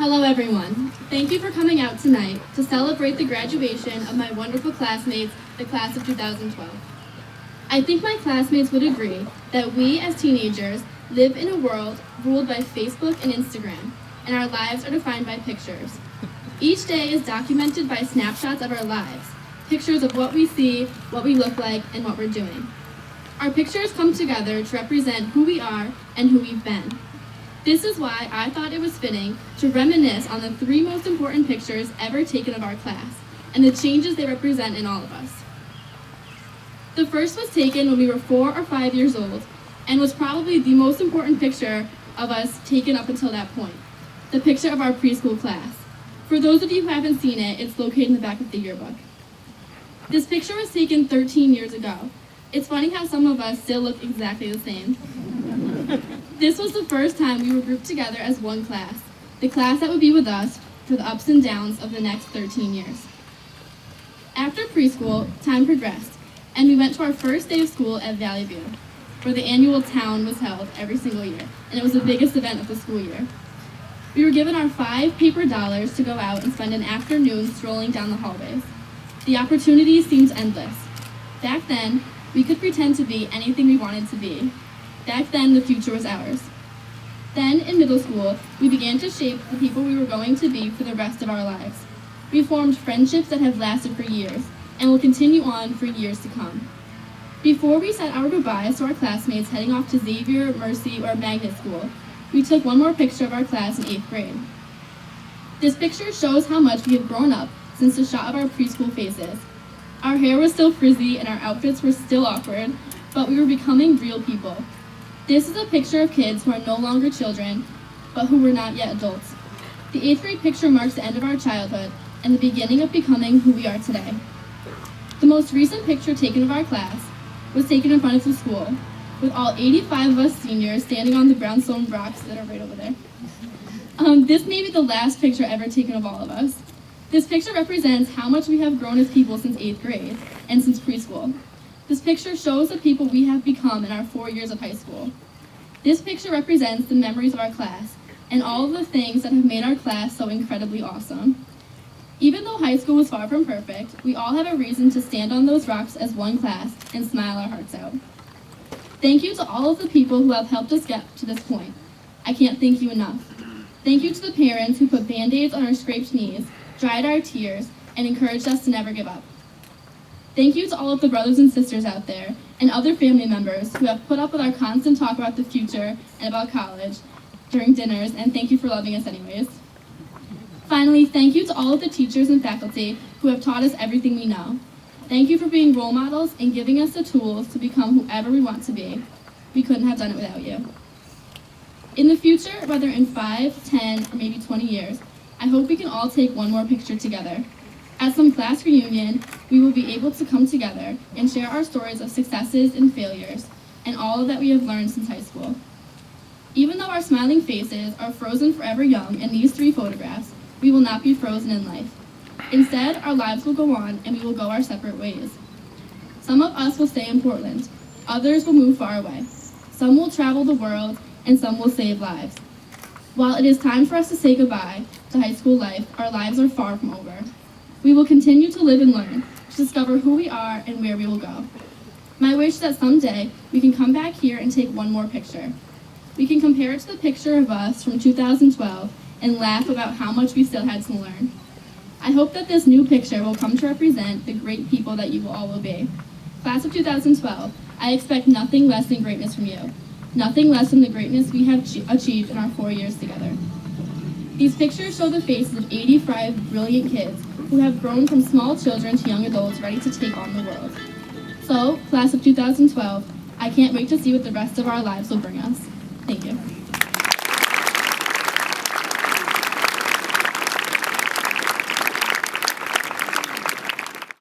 Hello everyone. Thank you for coming out tonight to celebrate the graduation of my wonderful classmates, the class of 2012. I think my classmates would agree that we as teenagers live in a world ruled by Facebook and Instagram, and our lives are defined by pictures. Each day is documented by snapshots of our lives, pictures of what we see, what we look like, and what we're doing. Our pictures come together to represent who we are and who we've been. This is why I thought it was fitting to reminisce on the 3 most important pictures ever taken of our class, and the changes they represent in all of us. The first was taken when we were 4 or 5 years old, and was probably the most important picture of us taken up until that point, the picture of our preschool class. For those of you who haven't seen it, it's located in the back of the yearbook. This picture was taken 13 years ago. It's funny how some of us still look exactly the same. This was the first time we were grouped together as one class, the class that would be with us for the ups and downs of the next 13 years. After preschool, time progressed, and we went to our first day of school at Valley View, where the annual town was held every single year, and it was the biggest event of the school year. We were given our 5 paper dollars to go out and spend an afternoon strolling down the hallways. The opportunities seemed endless. Back then, we could pretend to be anything we wanted to be. Back then, the future was ours. Then, in middle school, we began to shape the people we were going to be for the rest of our lives. We formed friendships that have lasted for years, and will continue on for years to come. Before we said our goodbyes to our classmates heading off to Xavier, Mercy, or Magnet School, we took one more picture of our class in 8th grade. This picture shows how much we have grown up since the shot of our preschool faces. Our hair was still frizzy and our outfits were still awkward, but we were becoming real people. This is a picture of kids who are no longer children, but who were not yet adults. The 8th grade picture marks the end of our childhood and the beginning of becoming who we are today. The most recent picture taken of our class was taken in front of the school, with all 85 of us seniors standing on the brownstone rocks that are right over there. This may be the last picture ever taken of all of us. This picture represents how much we have grown as people since 8th grade and since preschool. This picture shows the people we have become in our 4 years of high school. This picture represents the memories of our class and all of the things that have made our class so incredibly awesome. Even though high school was far from perfect, we all have a reason to stand on those rocks as one class and smile our hearts out. Thank you to all of the people who have helped us get to this point. I can't thank you enough. Thank you to the parents who put Band-Aids on our scraped knees, dried our tears, and encouraged us to never give up. Thank you to all of the brothers and sisters out there and other family members who have put up with our constant talk about the future and about college during dinners, and thank you for loving us anyways. Finally, thank you to all of the teachers and faculty who have taught us everything we know. Thank you for being role models and giving us the tools to become whoever we want to be. We couldn't have done it without you. In the future, whether in 5, 10, or maybe 20 years, I hope we can all take one more picture together. At some class reunion, we will be able to come together and share our stories of successes and failures, and all that we have learned since high school. Even though our smiling faces are frozen forever young in these 3 photographs, we will not be frozen in life. Instead, our lives will go on and we will go our separate ways. Some of us will stay in Portland, others will move far away. Some will travel the world, and some will save lives. While it is time for us to say goodbye to high school life, our lives are far from over. We will continue to live and learn, to discover who we are and where we will go. My wish is that someday we can come back here and take one more picture. We can compare it to the picture of us from 2012 and laugh about how much we still had to learn. I hope that this new picture will come to represent the great people that you all will be. Class of 2012, I expect nothing less than greatness from you. Nothing less than the greatness we have achieved in our 4 years together. These pictures show the faces of 85 brilliant kids who have grown from small children to young adults ready to take on the world. So, class of 2012, I can't wait to see what the rest of our lives will bring us. Thank you.